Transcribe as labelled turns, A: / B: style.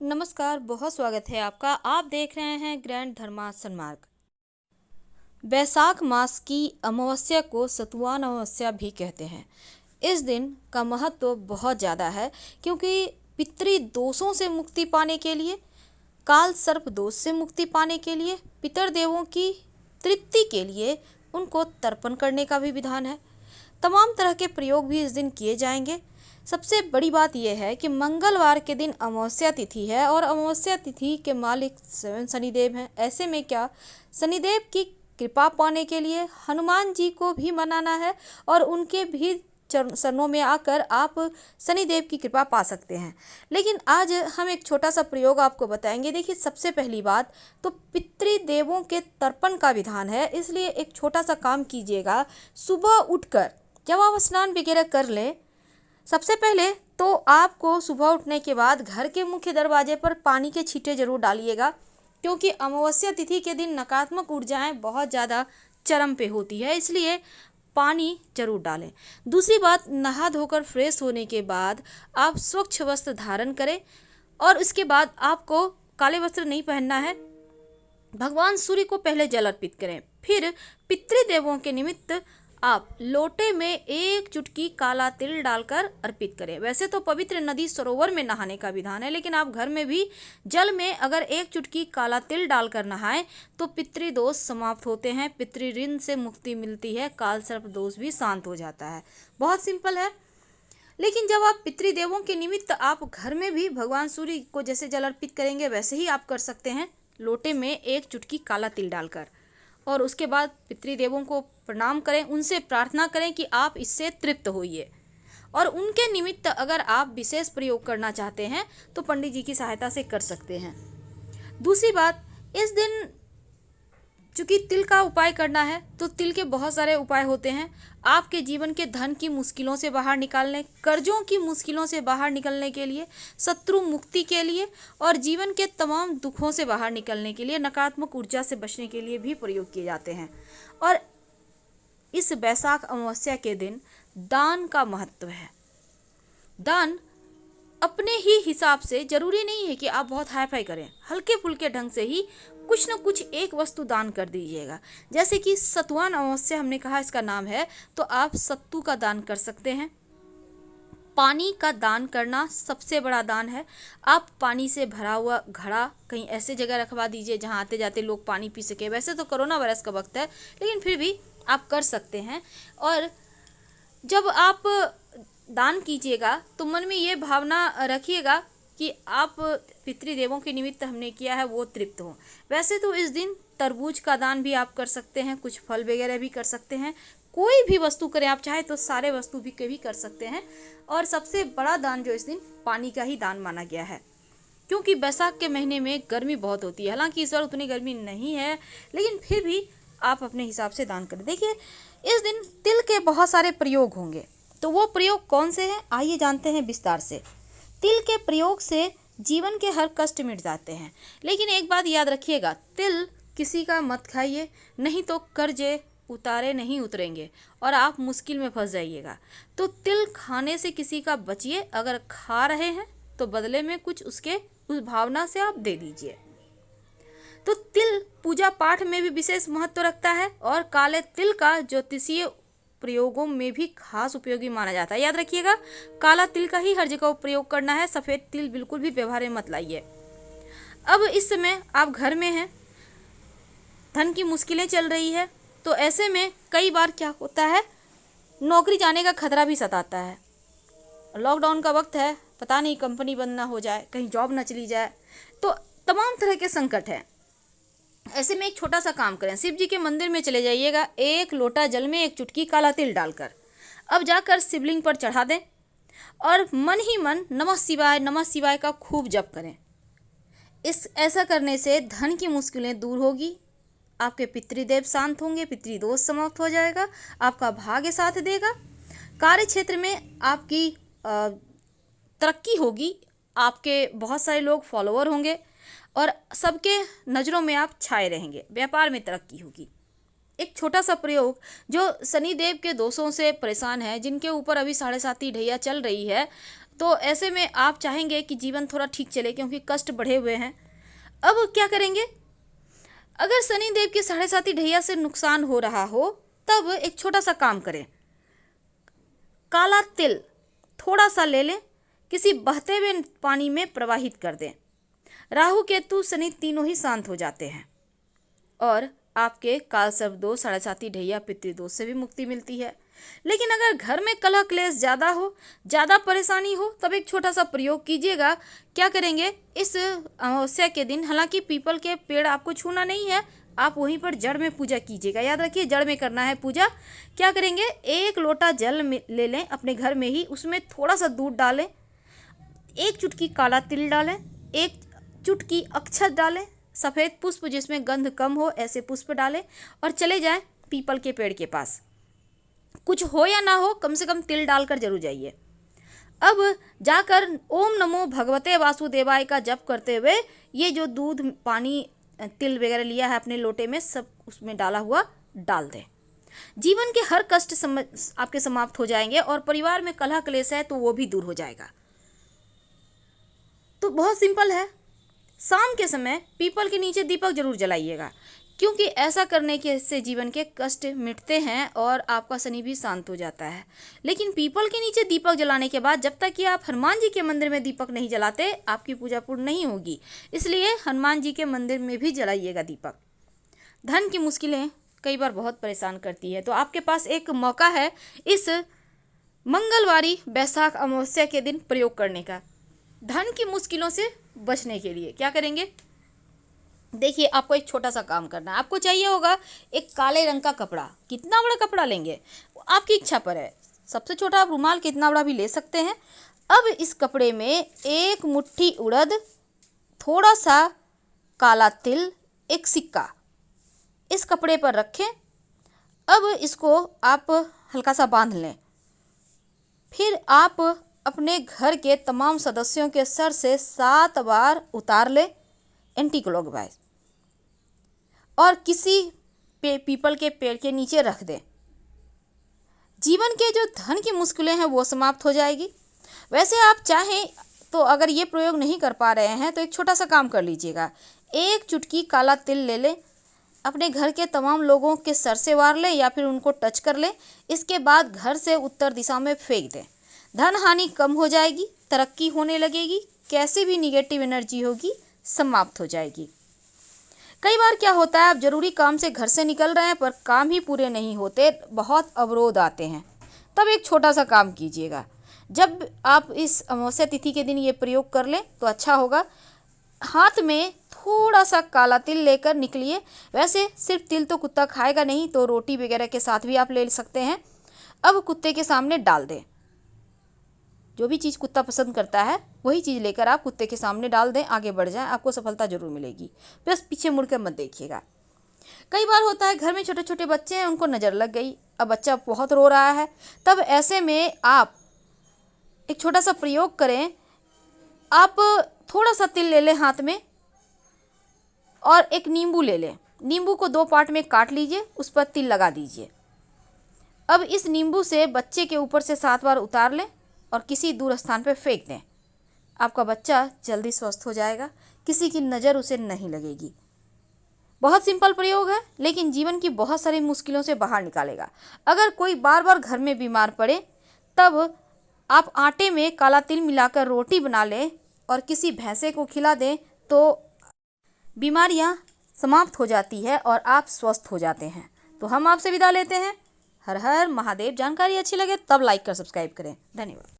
A: नमस्कार, बहुत स्वागत है आपका। आप देख रहे हैं ग्रैंड धर्मा सन्मार्ग। बैसाख मास की अमावस्या को सतुवान अमावस्या भी कहते हैं। इस दिन का महत्व बहुत ज़्यादा है क्योंकि पितृ दोषों से मुक्ति पाने के लिए, काल सर्प दोष से मुक्ति पाने के लिए, पितृदेवों की तृप्ति के लिए उनको तर्पण करने का भी विधान है। तमाम तरह के प्रयोग भी इस दिन किए जाएंगे। सबसे बड़ी बात यह है कि मंगलवार के दिन अमावस्या तिथि है और अमावस्या तिथि के मालिक स्वयं शनिदेव हैं। ऐसे में क्या शनिदेव की कृपा पाने के लिए हनुमान जी को भी मनाना है और उनके भी चरणों में आकर आप शनिदेव की कृपा पा सकते हैं। लेकिन आज हम एक छोटा सा प्रयोग आपको बताएंगे। देखिए, सबसे पहली बात तो पितृदेवों के तर्पण का विधान है, इसलिए एक छोटा सा काम कीजिएगा। सुबह उठकर जब आप स्नान वगैरह कर लें, सबसे पहले तो आपको सुबह उठने के बाद घर के मुख्य दरवाजे पर पानी के छींटे जरूर डालिएगा, क्योंकि अमावस्या तिथि के दिन नकारात्मक ऊर्जाएं बहुत ज़्यादा चरम पे होती है, इसलिए पानी जरूर डालें। दूसरी बात, नहा धोकर फ्रेश होने के बाद आप स्वच्छ वस्त्र धारण करें और उसके बाद आपको काले वस्त्र नहीं पहनना है। भगवान सूर्य को पहले जल अर्पित करें, फिर पितृदेवों के निमित्त आप लोटे में एक चुटकी काला तिल डालकर अर्पित करें। वैसे तो पवित्र नदी सरोवर में नहाने का विधान है, लेकिन आप घर में भी जल में अगर एक चुटकी काला तिल डालकर नहाएं तो पितृदोष समाप्त होते हैं, पितृ ऋण से मुक्ति मिलती है, काल सर्प दोष भी शांत हो जाता है। बहुत सिंपल है। लेकिन जब आप पितृदेवों के निमित्त आप घर में भी भगवान सूर्य को जैसे जल अर्पित करेंगे वैसे ही आप कर सकते हैं, लोटे में एक चुटकी काला तिल डालकर। और उसके बाद पितृदेवों को प्रणाम करें, उनसे प्रार्थना करें कि आप इससे तृप्त होइए। और उनके निमित्त अगर आप विशेष प्रयोग करना चाहते हैं तो पंडित जी की सहायता से कर सकते हैं। दूसरी बात, इस दिन चूँकि तिल का उपाय करना है तो तिल के बहुत सारे उपाय होते हैं। आपके जीवन के धन की मुश्किलों से बाहर निकालने, कर्जों की मुश्किलों से बाहर निकलने के लिए, शत्रु मुक्ति के लिए और जीवन के तमाम दुखों से बाहर निकलने के लिए, नकारात्मक ऊर्जा से बचने के लिए भी प्रयोग किए जाते हैं। और इस बैसाख अमावस्या के दिन दान का महत्व है। दान अपने ही हिसाब से, जरूरी नहीं है कि आप बहुत हाई फाई करें, हल्के फुल्के ढंग से ही कुछ न कुछ एक वस्तु दान कर दीजिएगा। जैसे कि सतुवान अमावस्या हमने कहा इसका नाम है, तो आप सत्तू का दान कर सकते हैं। पानी का दान करना सबसे बड़ा दान है। आप पानी से भरा हुआ घड़ा कहीं ऐसे जगह रखवा दीजिए जहां आते जाते लोग पानी पी सके। वैसे तो कोरोना वायरस का वक्त है, लेकिन फिर भी आप कर सकते हैं। और जब आप दान कीजिएगा तो मन में ये भावना रखिएगा कि आप पितृदेवों के निमित्त हमने किया है वो तृप्त हो। वैसे तो इस दिन तरबूज का दान भी आप कर सकते हैं, कुछ फल वगैरह भी कर सकते हैं, कोई भी वस्तु करें आप, चाहे तो सारे वस्तु भी कर सकते हैं। और सबसे बड़ा दान जो इस दिन पानी का ही दान माना गया है, क्योंकि बैसाख के महीने में गर्मी बहुत होती है। हालांकि इस बार उतनी गर्मी नहीं है, लेकिन फिर भी आप अपने हिसाब से दान करें। देखिए, इस दिन तिल के बहुत सारे प्रयोग होंगे, तो वो प्रयोग कौन से हैं आइए जानते हैं विस्तार से। तिल के प्रयोग से जीवन के हर कष्ट मिट जाते हैं, लेकिन एक बात याद रखिएगा, तिल किसी का मत खाइए, नहीं तो कर्जे उतारे नहीं उतरेंगे और आप मुश्किल में फंस जाइएगा। तो तिल खाने से किसी का बचिए, अगर खा रहे हैं तो बदले में कुछ उसके उस भावना से आप दे दीजिए। तो तिल पूजा पाठ में भी विशेष महत्व रखता है और काले तिल का ज्योतिषीय प्रयोगों में भी खास उपयोगी माना जाता है। याद रखिएगा, काला तिल का ही हर जगह प्रयोग करना है, सफ़ेद तिल बिल्कुल भी व्यवहार में मत लाइए। अब इस समय आप घर में हैं, धन की मुश्किलें चल रही है, तो ऐसे में कई बार क्या होता है, नौकरी जाने का खतरा भी सताता है। लॉकडाउन का वक्त है, पता नहीं कंपनी बंद ना हो जाए, कहीं जॉब ना चली जाए, तो तमाम तरह के संकट हैं। ऐसे में एक छोटा सा काम करें, शिव जी के मंदिर में चले जाइएगा, एक लोटा जल में एक चुटकी काला तिल डालकर अब जाकर शिवलिंग पर चढ़ा दें और मन ही मन नमः शिवाय का खूब जप करें। ऐसा करने से धन की मुश्किलें दूर होगी, आपके पितृदेव शांत होंगे, पितृदोष समाप्त हो जाएगा, आपका भाग्य साथ देगा, कार्य क्षेत्र में आपकी तरक्की होगी, आपके बहुत सारे लोग फॉलोअर होंगे और सबके नज़रों में आप छाए रहेंगे, व्यापार में तरक्की होगी। एक छोटा सा प्रयोग, जो शनिदेव के दोषों से परेशान है, जिनके ऊपर अभी 7.5 ढैया चल रही है, तो तो ऐसे में आप चाहेंगे कि जीवन थोड़ा ठीक चले, क्योंकि कष्ट बढ़े हुए हैं। अब क्या करेंगे? अगर शनिदेव की 7.5 ढैया से नुकसान हो रहा हो, तब एक छोटा सा काम करें। काला तिल थोड़ा सा ले लें, किसी बहते हुए पानी में प्रवाहित कर दें। राहु केतु शनि तीनों ही शांत हो जाते हैं और आपके काल सर्प दोष, 7.5 ढैया, पितृदोष से भी मुक्ति मिलती है। लेकिन अगर घर में कलह क्लेश ज़्यादा हो, ज़्यादा परेशानी हो, तब एक छोटा सा प्रयोग कीजिएगा। क्या करेंगे? इस अमावस्या के दिन, हालांकि पीपल के पेड़ आपको छूना नहीं है, आप वहीं पर जड़ में पूजा कीजिएगा। याद रखिए, जड़ में करना है पूजा। क्या करेंगे? 1 लोटा जल ले लें अपने घर में ही, उसमें थोड़ा सा दूध डालें, 1 चुटकी काला तिल डालें, 1 चुटकी अक्षत डालें, सफ़ेद पुष्प जिसमें गंध कम हो ऐसे पुष्प डालें और चले जाएं पीपल के पेड़ के पास। कुछ हो या ना हो, कम से कम तिल डालकर जरूर जाइए। अब जाकर ओम नमो भगवते वासुदेवाय का जप करते हुए ये जो दूध, पानी, तिल वगैरह लिया है अपने लोटे में, सब उसमें डाला हुआ डाल दें। जीवन के हर कष्ट आपके समाप्त हो जाएंगे और परिवार में कलह क्लेश है तो वो भी दूर हो जाएगा। तो बहुत सिंपल है। शाम के समय पीपल के नीचे दीपक जरूर जलाइएगा, क्योंकि ऐसा करने के से जीवन के कष्ट मिटते हैं और आपका शनि भी शांत हो जाता है। लेकिन पीपल के नीचे दीपक जलाने के बाद जब तक कि आप हनुमान जी के मंदिर में दीपक नहीं जलाते, आपकी पूजा पूर्ण नहीं होगी। इसलिए हनुमान जी के मंदिर में भी जलाइएगा दीपक। धन की मुश्किलें कई बार बहुत परेशान करती है, तो आपके पास एक मौका है इस मंगलवारी वैशाख अमावस्या के दिन प्रयोग करने का। धन की मुश्किलों से बचने के लिए क्या करेंगे? देखिए, आपको एक छोटा सा काम करना है। आपको चाहिए होगा एक काले रंग का कपड़ा। कितना बड़ा कपड़ा लेंगे आपकी इच्छा पर है। सबसे छोटा आप रुमाल कितना बड़ा भी ले सकते हैं। अब इस कपड़े में 1 मुट्ठी उड़द, थोड़ा सा काला तिल, 1 सिक्का इस कपड़े पर रखें। अब इसको आप हल्का सा बांध लें। फिर आप अपने घर के तमाम सदस्यों के सर से 7 बार उतार लें एंटी क्लॉकवाइज और किसी पीपल के पेड़ के नीचे रख दें। जीवन के जो धन की मुश्किलें हैं वो समाप्त हो जाएगी। वैसे आप चाहें तो अगर ये प्रयोग नहीं कर पा रहे हैं तो एक छोटा सा काम कर लीजिएगा। 1 चुटकी काला तिल ले लें, अपने घर के तमाम लोगों के सर से वार लें या फिर उनको टच कर लें। इसके बाद घर से उत्तर दिशा में फेंक दें। धन हानि कम हो जाएगी, तरक्की होने लगेगी, कैसे भी निगेटिव एनर्जी होगी समाप्त हो जाएगी। कई बार क्या होता है, आप जरूरी काम से घर से निकल रहे हैं पर काम ही पूरे नहीं होते, बहुत अवरोध आते हैं। तब एक छोटा सा काम कीजिएगा। जब आप इस अमावस्या तिथि के दिन ये प्रयोग कर लें तो अच्छा होगा। हाथ में थोड़ा सा काला तिल लेकर निकलिए। वैसे सिर्फ तिल तो कुत्ता खाएगा नहीं, तो रोटी वगैरह के साथ भी आप ले सकते हैं। अब कुत्ते के सामने डाल दें। जो भी चीज़ कुत्ता पसंद करता है वही चीज़ लेकर आप कुत्ते के सामने डाल दें, आगे बढ़ जाएं, आपको सफलता जरूर मिलेगी। बस पीछे मुड़कर मत देखिएगा। कई बार होता है घर में छोटे छोटे बच्चे हैं, उनको नज़र लग गई, अब बच्चा बहुत रो रहा है, तब ऐसे में आप एक छोटा सा प्रयोग करें। आप थोड़ा सा तिल ले लें हाथ में और एक नींबू ले लें। नींबू को 2 पार्ट में काट लीजिए, उस पर तिल लगा दीजिए। अब इस नींबू से बच्चे के ऊपर से 7 बार उतार लें और किसी दूर स्थान पर फेंक दें। आपका बच्चा जल्दी स्वस्थ हो जाएगा, किसी की नज़र उसे नहीं लगेगी। बहुत सिंपल प्रयोग है, लेकिन जीवन की बहुत सारी मुश्किलों से बाहर निकालेगा। अगर कोई बार बार घर में बीमार पड़े, तब आप आटे में काला तिल मिलाकर रोटी बना लें और किसी भैंसे को खिला दें तो बीमारियां समाप्त हो जाती है और आप स्वस्थ हो जाते हैं। तो हम आपसे विदा लेते हैं। हर हर महादेव। जानकारी अच्छी लगे तब लाइक कर सब्सक्राइब करें। धन्यवाद।